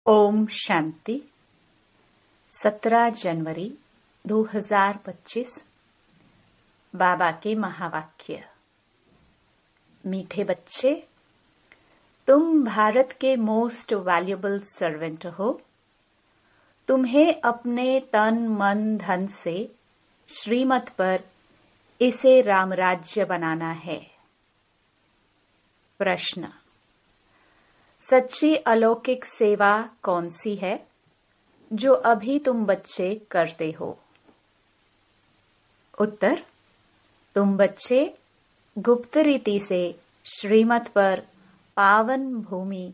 ओम शांति। 17 जनवरी 2025। बाबा के महावाक्य। मीठे बच्चे, तुम भारत के मोस्ट वैल्यूएबल सर्वेंट हो। तुम्हें अपने तन मन धन से श्रीमत पर इसे रामराज्य बनाना है। प्रश्न: सच्ची अलौकिक सेवा कौन सी है जो अभी तुम बच्चे करते हो? उत्तर: तुम बच्चे गुप्त रीति से श्रीमत पर पावन भूमि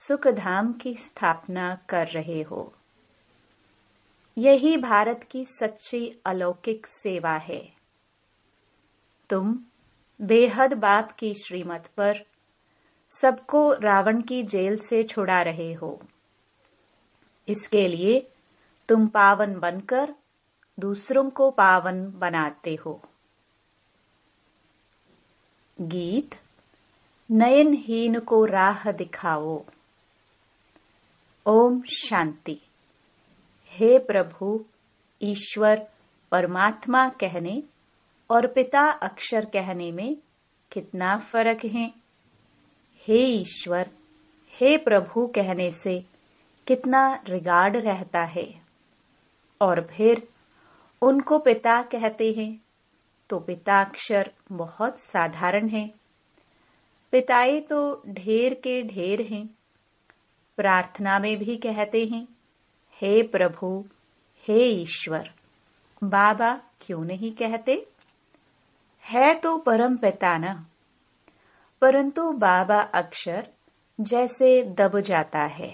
सुखधाम की स्थापना कर रहे हो। यही भारत की सच्ची अलौकिक सेवा है। तुम बेहद बाप की श्रीमत पर सबको रावण की जेल से छुड़ा रहे हो। इसके लिए तुम पावन बनकर दूसरों को पावन बनाते हो। गीत: नयनहीन को राह दिखाओ। ओम शांति। हे प्रभु, ईश्वर परमात्मा कहने और पिता अक्षर कहने में कितना फर्क है। हे ईश्वर, हे प्रभु कहने से कितना रिगार्ड रहता है, और फिर उनको पिता कहते हैं तो पिताक्षर बहुत साधारण है। पिताए तो ढेर के ढेर हैं। प्रार्थना में भी कहते हैं हे प्रभु, हे ईश्वर। बाबा क्यों नहीं कहते? है तो परम पिता न, परंतु बाबा अक्षर जैसे दब जाता है,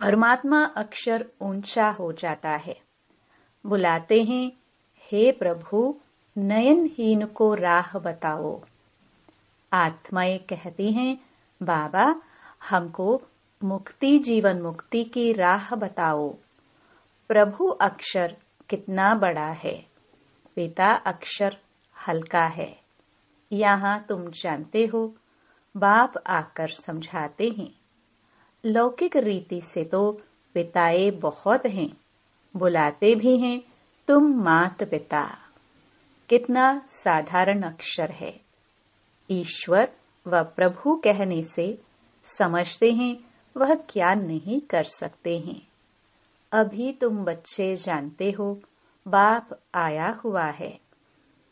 परमात्मा अक्षर ऊंचा हो जाता है। बुलाते हैं हे प्रभु, नयनहीन को राह बताओ। आत्माएं कहती हैं बाबा, हमको मुक्ति जीवन मुक्ति की राह बताओ। प्रभु अक्षर कितना बड़ा है, पिता अक्षर हल्का है। यहाँ तुम जानते हो, बाप आकर समझाते हैं। लौकिक रीति से तो पिताए बहुत हैं, बुलाते भी हैं तुम मात पिता। कितना साधारण अक्षर है। ईश्वर व प्रभु कहने से समझते हैं वह क्या नहीं कर सकते हैं। अभी तुम बच्चे जानते हो बाप आया हुआ है।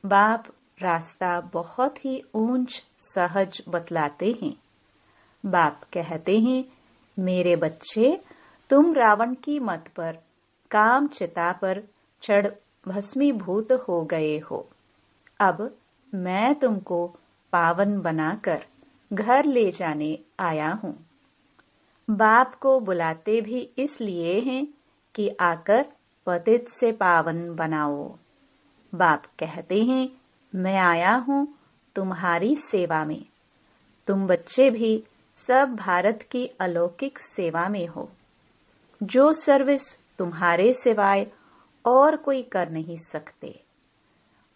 बाप रास्ता बहुत ही ऊंच सहज बतलाते हैं। बाप कहते हैं मेरे बच्चे, तुम रावण की मत पर काम चिता पर चढ़ भस्मीभूत हो गए हो। अब मैं तुमको पावन बनाकर घर ले जाने आया हूँ। बाप को बुलाते भी इसलिए हैं कि आकर पतित से पावन बनाओ। बाप कहते हैं मैं आया हूँ तुम्हारी सेवा में। तुम बच्चे भी सब भारत की अलौकिक सेवा में हो। जो सर्विस तुम्हारे सिवाय और कोई कर नहीं सकते,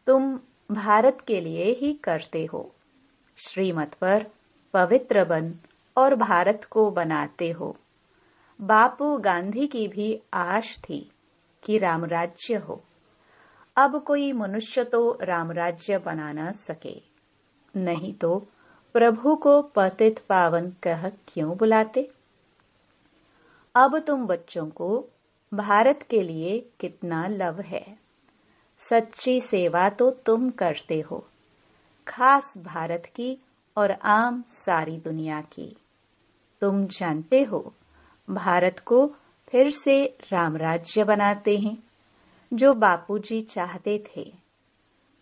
तुम भारत के लिए ही करते हो। श्रीमत पर पवित्र बन और भारत को बनाते हो। बापू गांधी की भी आश थी कि रामराज्य हो। अब कोई मनुष्य तो रामराज्य बना न सके, नहीं तो प्रभु को पतित पावन कह क्यों बुलाते? अब तुम बच्चों को भारत के लिए कितना लव है। सच्ची सेवा तो तुम करते हो, खास भारत की और आम सारी दुनिया की। तुम जानते हो भारत को फिर से रामराज्य बनाते हैं। जो बापूजी चाहते थे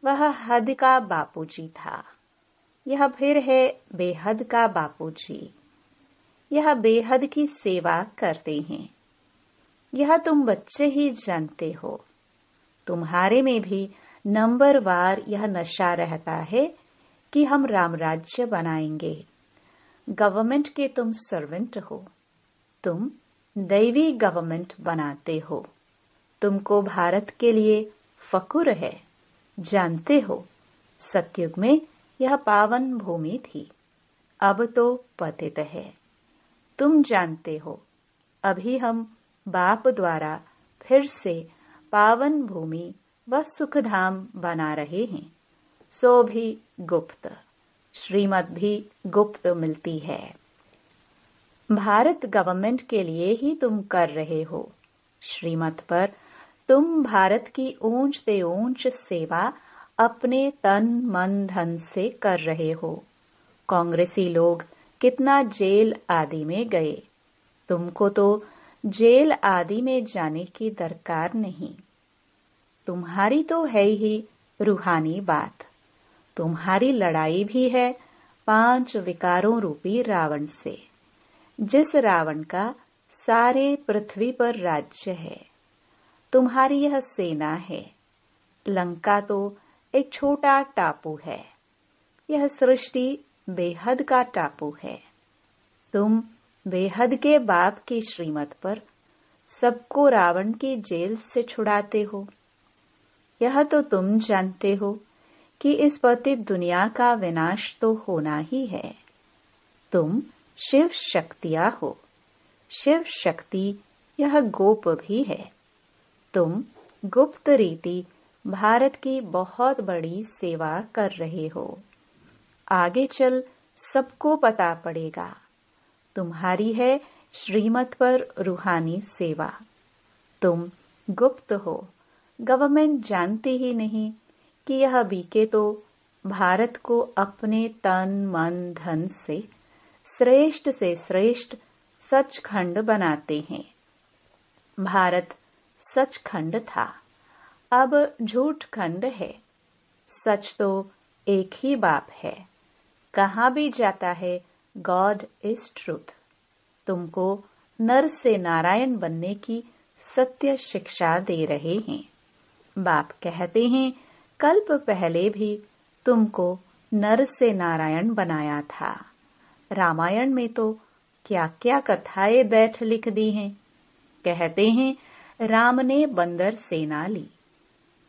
वह हद का बापूजी था। यह फिर है बेहद का बापूजी। यह बेहद की सेवा करते हैं। यह तुम बच्चे ही जानते हो। तुम्हारे में भी नंबरवार यह नशा रहता है कि हम रामराज्य बनाएंगे। गवर्नमेंट के तुम सर्वेंट हो। तुम दैवी गवर्नमेंट बनाते हो। तुमको भारत के लिए फकुर है। जानते हो सतयुग में यह पावन भूमि थी, अब तो पतित है। तुम जानते हो अभी हम बाप द्वारा फिर से पावन भूमि व सुखधाम बना रहे हैं, सो भी गुप्त, श्रीमत भी गुप्त मिलती है। भारत गवर्नमेंट के लिए ही तुम कर रहे हो, श्रीमत पर तुम भारत की ऊंच से ऊंच सेवा अपने तन मन धन से कर रहे हो। कांग्रेसी लोग कितना जेल आदि में गए, तुमको तो जेल आदि में जाने की दरकार नहीं। तुम्हारी तो है ही रूहानी बात। तुम्हारी लड़ाई भी है 5 विकारों रूपी रावण से, जिस रावण का सारे पृथ्वी पर राज्य है। तुम्हारी यह सेना है। लंका तो एक छोटा टापू है, यह सृष्टि बेहद का टापू है। तुम बेहद के बाप की श्रीमत पर सबको रावण की जेल से छुड़ाते हो। यह तो तुम जानते हो कि इस पतित दुनिया का विनाश तो होना ही है। तुम शिव शक्तियां हो। शिव शक्ति यह गोप भी है। तुम गुप्त रीति भारत की बहुत बड़ी सेवा कर रहे हो। आगे चल सबको पता पड़ेगा। तुम्हारी है श्रीमत पर रूहानी सेवा। तुम गुप्त हो, गवर्नमेंट जानती ही नहीं कि यह बीके तो भारत को अपने तन मन धन से श्रेष्ठ सचखंड बनाते हैं। भारत सचखंड था, अब झूठ खंड है। सच तो एक ही बाप है। कहाँ भी जाता है गॉड इज ट्रूथ। तुमको नर से नारायण बनने की सत्य शिक्षा दे रहे हैं। बाप कहते हैं कल्प पहले भी तुमको नर से नारायण बनाया था। रामायण में तो क्या क्या कथाएं बैठ लिख दी हैं। कहते हैं राम ने बंदर सेना ली।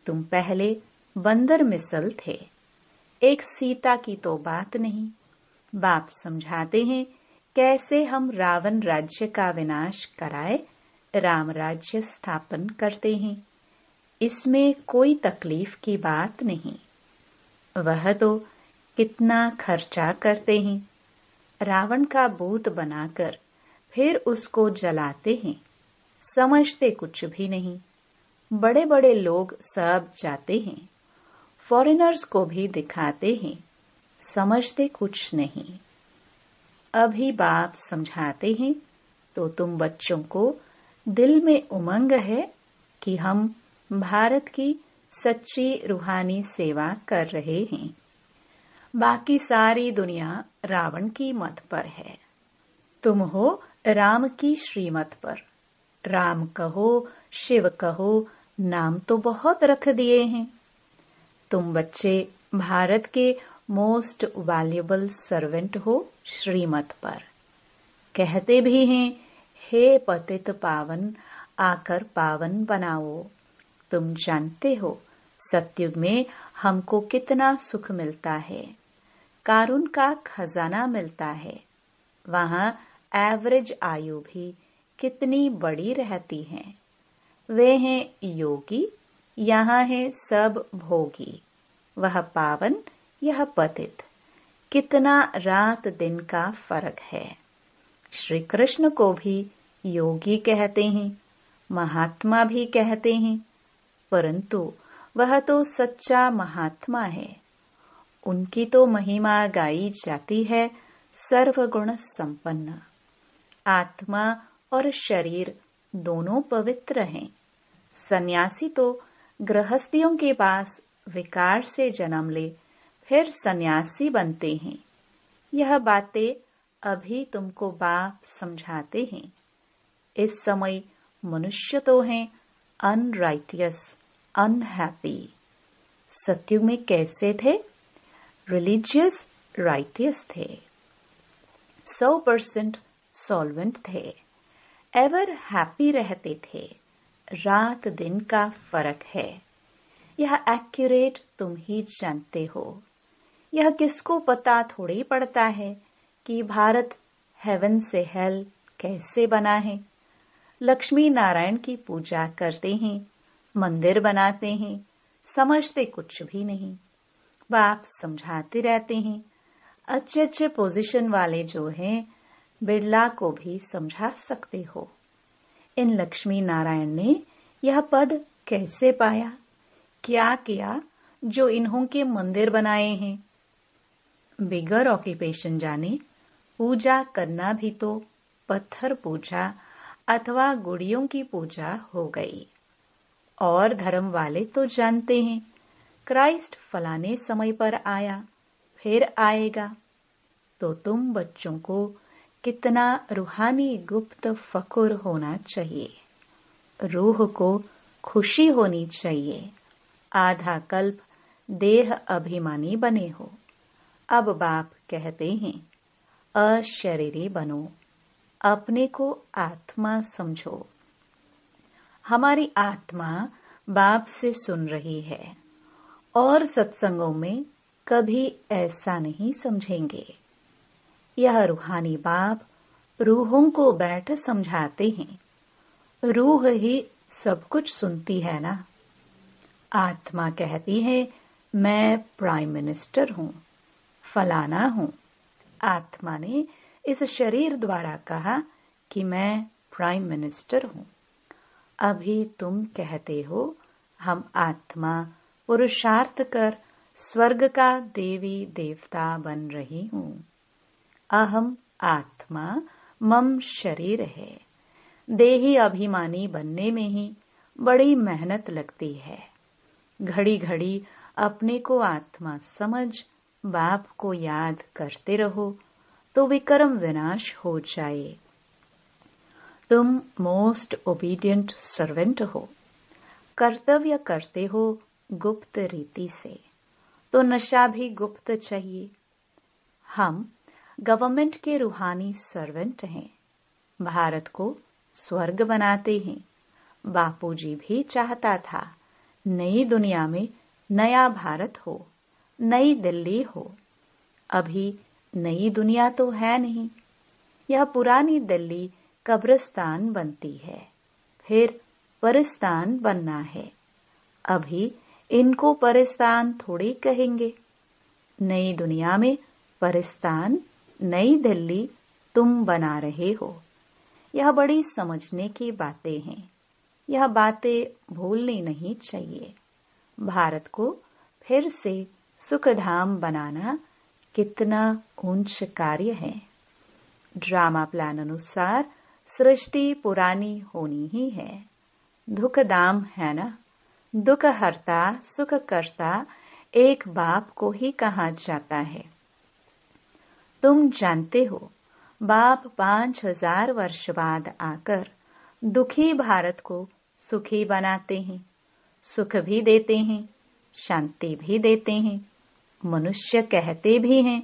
तुम पहले बंदर मिसल थे। एक सीता की तो बात नहीं। बाप समझाते हैं कैसे हम रावण राज्य का विनाश कराए राम राज्य स्थापन करते हैं। इसमें कोई तकलीफ की बात नहीं। वह तो कितना खर्चा करते हैं। रावण का भूत बनाकर फिर उसको जलाते हैं। समझते कुछ भी नहीं। बड़े बड़े लोग सब जाते हैं। फॉरेनर्स को भी दिखाते हैं। समझते कुछ नहीं। अभी बाप समझाते हैं तो तुम बच्चों को दिल में उमंग है कि हम भारत की सच्ची रूहानी सेवा कर रहे हैं। बाकी सारी दुनिया रावण की मत पर है। तुम हो राम की श्रीमत पर। राम कहो, शिव कहो, नाम तो बहुत रख दिए हैं। तुम बच्चे भारत के मोस्ट वैल्यूएबल सर्वेंट हो श्रीमत पर। कहते भी हैं हे पतित पावन आकर पावन बनाओ। तुम जानते हो सतयुग में हमको कितना सुख मिलता है। कारुण का खजाना मिलता है। वहाँ एवरेज आयु भी कितनी बड़ी रहती है। वे हैं योगी, यहाँ है सब भोगी। वह पावन, यह पतित। कितना रात दिन का फर्क है। श्री कृष्ण को भी योगी कहते हैं, महात्मा भी कहते हैं, परंतु वह तो सच्चा महात्मा है। उनकी तो महिमा गाई जाती है सर्वगुण संपन्न। आत्मा और शरीर दोनों पवित्र हैं। सन्यासी तो गृहस्थियों के पास विकार से जन्म ले फिर सन्यासी बनते हैं। यह बातें अभी तुमको बाप समझाते हैं। इस समय मनुष्य तो हैं अनराइटियस, अनहैप्पी। सतयुग में कैसे थे? रिलीजियस राइटियस थे। 100% सॉल्वेंट थे। एवर हैप्पी रहते थे। रात दिन का फर्क है। यह एक्यूरेट तुम ही जानते हो। यह किसको पता थोड़ी पड़ता है कि भारत हेवन से हेल कैसे बना है। लक्ष्मी नारायण की पूजा करते हैं, मंदिर बनाते हैं, समझते कुछ भी नहीं। बाप समझाते रहते हैं। अच्छे अच्छे पोजीशन वाले जो हैं, बिरला को भी समझा सकते हो। इन लक्ष्मी नारायण ने यह पद कैसे पाया, क्या किया जो इन्हों के मंदिर बनाए हैं। बिगर ऑक्यूपेशन जाने, पूजा करना भी तो पत्थर पूजा अथवा गुड़ियों की पूजा हो गई। और धर्म वाले तो जानते हैं क्राइस्ट फलाने समय पर आया, फिर आएगा। तो तुम बच्चों को कितना रूहानी गुप्त फकुर होना चाहिए, रूह को खुशी होनी चाहिए। आधा कल्प देह अभिमानी बने हो। अब बाप कहते हैं अशरीरी बनो, अपने को आत्मा समझो। हमारी आत्मा बाप से सुन रही है और सत्संगों में कभी ऐसा नहीं समझेंगे। यह रूहानी बाप रूहों को बैठ समझाते हैं। रूह ही सब कुछ सुनती है ना। आत्मा कहती है मैं प्राइम मिनिस्टर हूँ, फलाना हूँ। आत्मा ने इस शरीर द्वारा कहा कि मैं प्राइम मिनिस्टर हूँ। अभी तुम कहते हो हम आत्मा पुरुषार्थ कर स्वर्ग का देवी देवता बन रही हूँ। अहम आत्मा मम शरीर है। देही अभिमानी बनने में ही बड़ी मेहनत लगती है। घड़ी घड़ी अपने को आत्मा समझ बाप को याद करते रहो तो विक्रम विनाश हो जाए। तुम मोस्ट ओबीडियंट सर्वेंट हो, कर्तव्य करते हो गुप्त रीति से, तो नशा भी गुप्त चाहिए। हम गवर्नमेंट के रूहानी सर्वेंट हैं, भारत को स्वर्ग बनाते हैं। बापूजी भी चाहता था नई दुनिया में नया भारत हो, नई दिल्ली हो। अभी नई दुनिया तो है नहीं, यह पुरानी दिल्ली कब्रिस्तान बनती है, फिर परिस्तान बनना है। अभी इनको परिस्तान थोड़ी कहेंगे। नई दुनिया में परिस्तान, नई दिल्ली तुम बना रहे हो। यह बड़ी समझने की बातें हैं। यह बातें भूलनी नहीं चाहिए। भारत को फिर से सुखधाम बनाना कितना ऊंच कार्य है। ड्रामा प्लान अनुसार सृष्टि पुरानी होनी ही है। दुखदाम है ना, दुख हरता सुख करता एक बाप को ही कहा जाता है। तुम जानते हो बाप 5000 वर्ष बाद आकर दुखी भारत को सुखी बनाते हैं, सुख भी देते हैं, शांति भी देते हैं। मनुष्य कहते भी हैं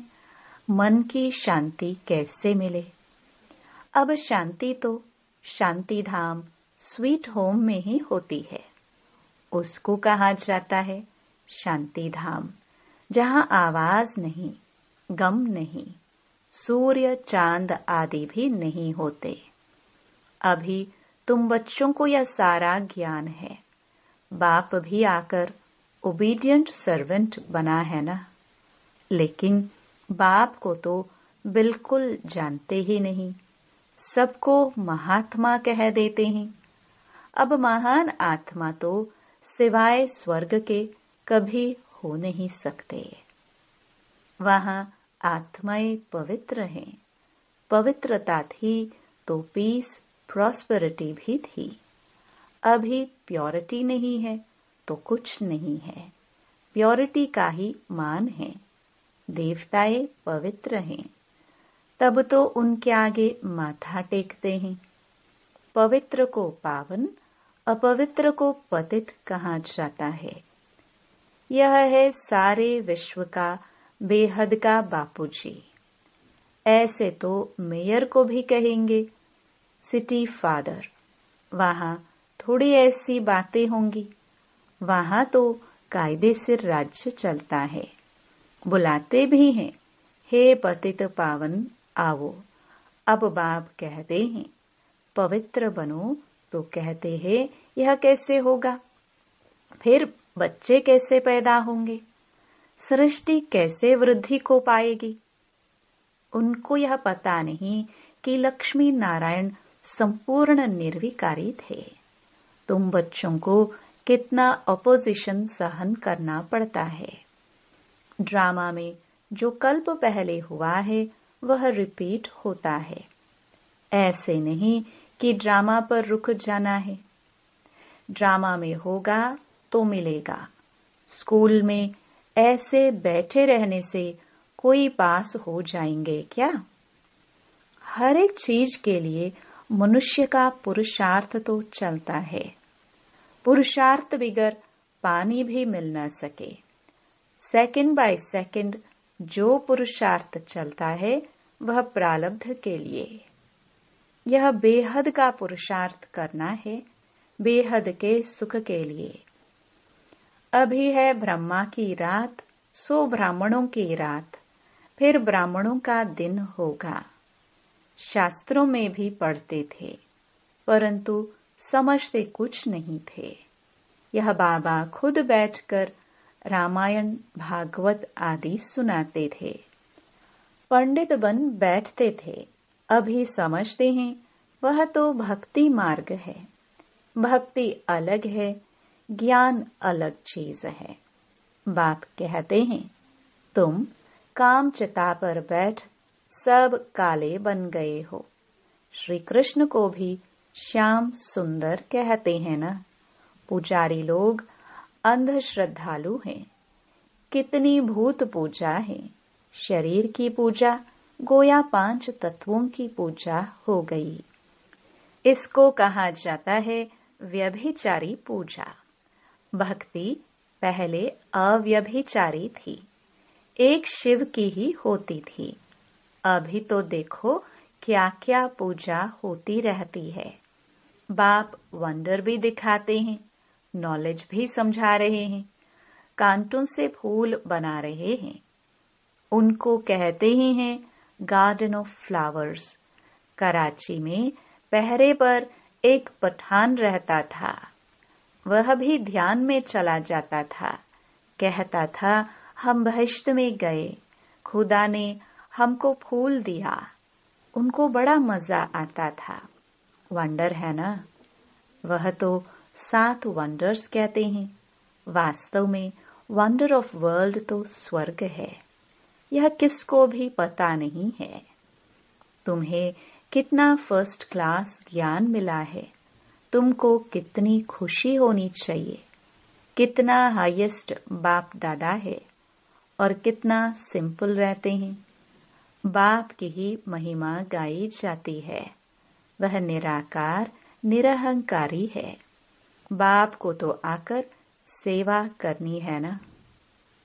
मन की शांति कैसे मिले। अब शांति तो शांति धाम स्वीट होम में ही होती है। उसको कहा जाता है शांति धाम, जहाँ आवाज नहीं, गम नहीं, सूर्य चांद आदि भी नहीं होते। अभी तुम बच्चों को यह सारा ज्ञान है। बाप भी आकर ओबीडियंट सर्वेंट बना है ना, लेकिन बाप को तो बिल्कुल जानते ही नहीं। सबको महात्मा कह देते हैं। अब महान आत्मा तो सिवाय स्वर्ग के कभी हो नहीं सकते। वहां आत्माएं पवित्र हैं। पवित्रता थी तो पीस प्रॉस्पेरिटी भी थी। अभी प्योरिटी नहीं है तो कुछ नहीं है। प्योरिटी का ही मान है। देवताएं पवित्र हैं, तब तो उनके आगे माथा टेकते हैं। पवित्र को पावन, अपवित्र को पतित कहा जाता है। यह है सारे विश्व का बेहद का बापूजी। ऐसे तो मेयर को भी कहेंगे सिटी फादर। वहां थोड़ी ऐसी बातें होंगी। वहां तो कायदे से राज्य चलता है। बुलाते भी हैं, हे पतित पावन आओ। अब बाप कहते हैं पवित्र बनो तो कहते हैं यह कैसे होगा? फिर बच्चे कैसे पैदा होंगे? सृष्टि कैसे वृद्धि को पाएगी? उनको यह पता नहीं कि लक्ष्मी नारायण संपूर्ण निर्विकारी थे। तुम बच्चों को कितना अपोजिशन सहन करना पड़ता है। ड्रामा में जो कल्प पहले हुआ है वह रिपीट होता है। ऐसे नहीं कि ड्रामा पर रुक जाना है। ड्रामा में होगा तो मिलेगा। स्कूल में ऐसे बैठे रहने से कोई पास हो जाएंगे क्या? हर एक चीज के लिए मनुष्य का पुरुषार्थ तो चलता है। पुरुषार्थ बिगर पानी भी मिल न सके। सेकंड बाय सेकंड जो पुरुषार्थ चलता है वह प्रारब्ध के लिए। यह बेहद का पुरुषार्थ करना है, बेहद के सुख के लिए। अभी है ब्रह्मा की रात, सो ब्राह्मणों की रात, फिर ब्राह्मणों का दिन होगा। शास्त्रों में भी पढ़ते थे, परंतु समझते कुछ नहीं थे। यह बाबा खुद बैठकर रामायण, भागवत आदि सुनाते थे। पंडित बन बैठते थे। अभी समझते हैं वह तो भक्ति मार्ग है। भक्ति अलग है, ज्ञान अलग चीज है। बाप कहते हैं तुम काम चिता पर बैठ सब काले बन गए हो। श्री कृष्ण को भी श्याम सुंदर कहते हैं ना। पुजारी लोग अंध श्रद्धालु हैं। कितनी भूत पूजा है। शरीर की पूजा गोया 5 तत्वों की पूजा हो गई। इसको कहा जाता है व्यभिचारी पूजा। भक्ति पहले अव्यभिचारी थी, एक शिव की ही होती थी। अभी तो देखो क्या क्या पूजा होती रहती है। बाप वंडर भी दिखाते हैं, नॉलेज भी समझा रहे हैं, कांटों से फूल बना रहे हैं। उनको कहते ही हैं गार्डन ऑफ फ्लावर्स। कराची में पहरे पर एक पठान रहता था। वह भी ध्यान में चला जाता था। कहता था हम बहिश्त में गए, खुदा ने हमको फूल दिया। उनको बड़ा मजा आता था। वंडर है ना। वह तो 7 वंडर्स कहते हैं। वास्तव में वंडर ऑफ वर्ल्ड तो स्वर्ग है। यह किसको भी पता नहीं है। तुम्हें कितना फर्स्ट क्लास ज्ञान मिला है। तुमको कितनी खुशी होनी चाहिए। कितना हाईएस्ट बाप दादा है और कितना सिंपल रहते हैं। बाप की ही महिमा गाई जाती है। वह निराकार निरहंकारी है। बाप को तो आकर सेवा करनी है ना।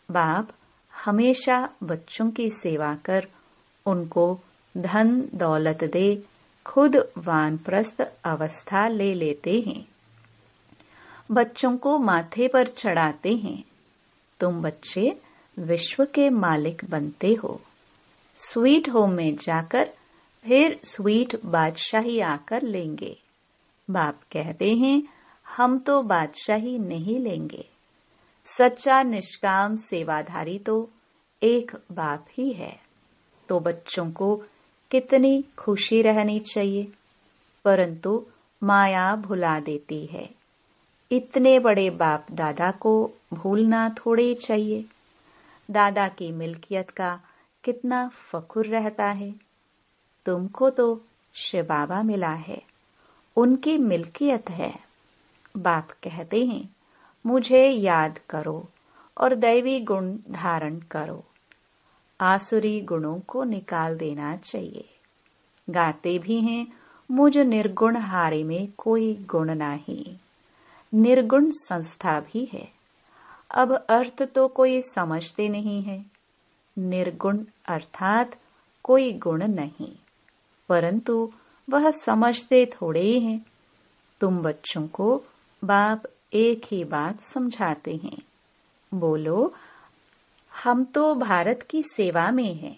बाप हमेशा बच्चों की सेवा कर उनको धन दौलत दे, खुद वानप्रस्थ अवस्था ले लेते हैं। बच्चों को माथे पर चढ़ाते हैं। तुम बच्चे विश्व के मालिक बनते हो। स्वीट होम में जाकर फिर स्वीट बादशाही आकर लेंगे। बाप कहते हैं हम तो बादशाही नहीं लेंगे। सच्चा निष्काम सेवाधारी तो एक बाप ही है। तो बच्चों को कितनी खुशी रहनी चाहिए, परंतु माया भुला देती है। इतने बड़े बाप दादा को भूलना थोड़े चाहिए। दादा की मिल्कियत का कितना फख्र रहता है। तुमको तो शिव बाबा मिला है, उनकी मिल्कियत है। बाप कहते हैं मुझे याद करो और दैवी गुण धारण करो। आसुरी गुणों को निकाल देना चाहिए। गाते भी हैं मुझ निर्गुण हारे में कोई गुण नहीं। निर्गुण संस्था भी है। अब अर्थ तो कोई समझते नहीं है। निर्गुण अर्थात कोई गुण नहीं, परंतु वह समझते थोड़े ही हैं। तुम बच्चों को बाप एक ही बात समझाते हैं। बोलो हम तो भारत की सेवा में हैं।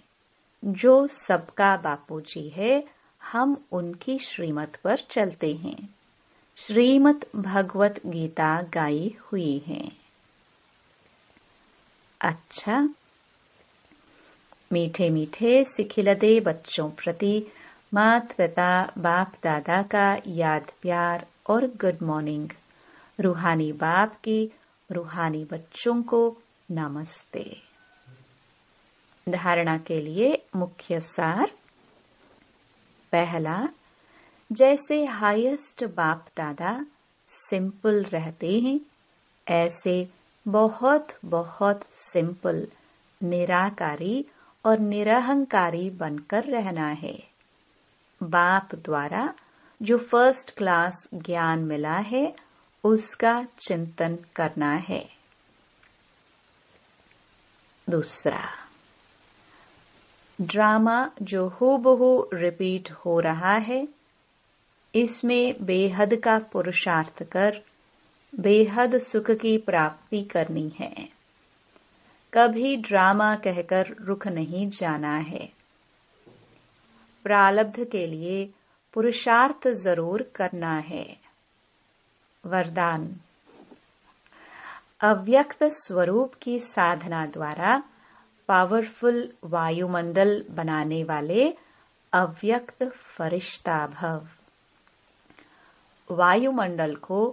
जो सबका बापूजी है हम उनकी श्रीमत पर चलते हैं। श्रीमद् भगवत गीता गाई हुई है। अच्छा, मीठे मीठे सिखिलते बच्चों प्रति माता पिता बाप दादा का याद प्यार और गुड मॉर्निंग। रूहानी बाप की रूहानी बच्चों को नमस्ते। धारणा के लिए मुख्य सार। पहला, जैसे हाईएस्ट बाप दादा सिंपल रहते हैं, ऐसे बहुत बहुत सिंपल, निराकारी और निरहंकारी बनकर रहना है। बाप द्वारा जो फर्स्ट क्लास ज्ञान मिला है उसका चिंतन करना है। दूसरा, ड्रामा जो हूबहू रिपीट हो रहा है, इसमें बेहद का पुरुषार्थ कर बेहद सुख की प्राप्ति करनी है। कभी ड्रामा कहकर रुक नहीं जाना है। प्रारब्ध के लिए पुरुषार्थ जरूर करना है। वरदान, अव्यक्त स्वरूप की साधना द्वारा पावरफुल वायुमंडल बनाने वाले अव्यक्त फरिश्ता भव। वायुमंडल को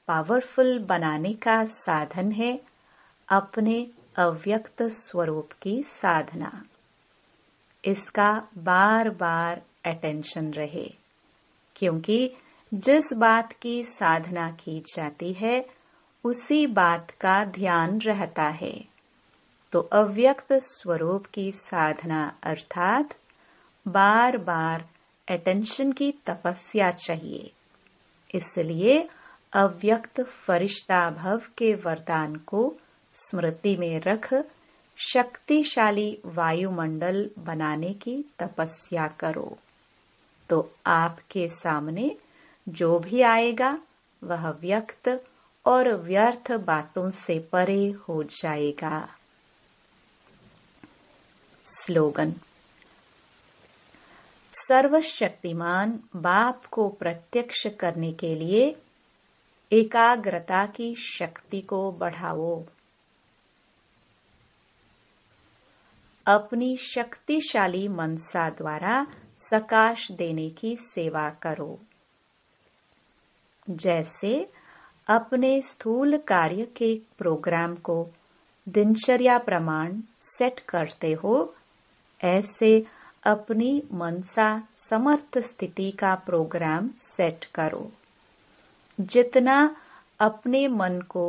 पावरफुल बनाने का साधन है अपने अव्यक्त स्वरूप की साधना। इसका बार बार अटेंशन रहे, क्योंकि जिस बात की साधना की जाती है उसी बात का ध्यान रहता है। तो अव्यक्त स्वरूप की साधना अर्थात बार बार अटेंशन की तपस्या चाहिए। इसलिए अव्यक्त फरिश्ता भव के वरदान को स्मृति में रख शक्तिशाली वायुमंडल बनाने की तपस्या करो, तो आपके सामने जो भी आएगा वह व्यक्त और व्यर्थ बातों से परे हो जाएगा। स्लोगन, सर्वशक्तिमान बाप को प्रत्यक्ष करने के लिए एकाग्रता की शक्ति को बढ़ाओ। अपनी शक्तिशाली मनसा द्वारा सकाश देने की सेवा करो। जैसे अपने स्थूल कार्य के प्रोग्राम को दिनचर्या प्रमाण सेट करते हो, ऐसे अपनी मनसा समर्थ स्थिति का प्रोग्राम सेट करो। जितना अपने मन को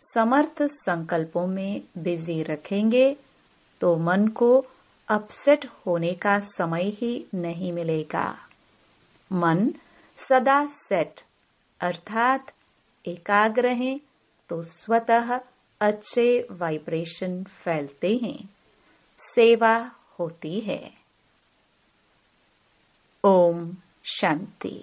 समर्थ संकल्पों में बिजी रखेंगे, तो मन को अपसेट होने का समय ही नहीं मिलेगा। मन सदा सेट अर्थात एकाग्र हैं, तो स्वतः अच्छे वाइब्रेशन फैलते हैं, सेवा होती है। ओम शांति।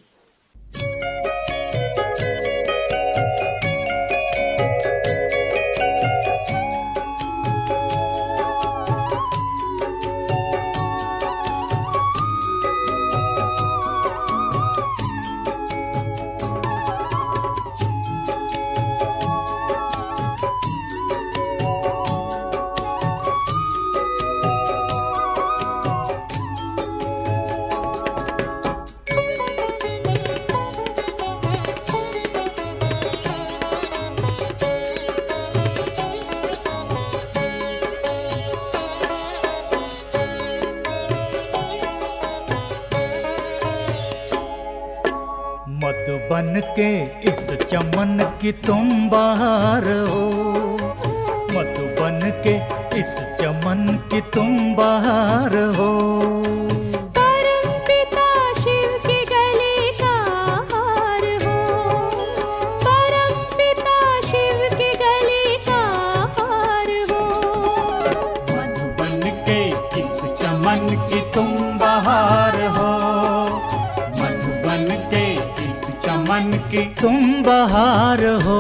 मत बन के इस चमन की तुम बाहर हो, मत बन के इस चमन की तुम बाहर हो। परम पिता शिव की गली का हार हो, परम पिता शिव की गली का हार हो। मत बन के इस चमन की तुम बाहर हो, मत बन के मन की तुम बाहर हो।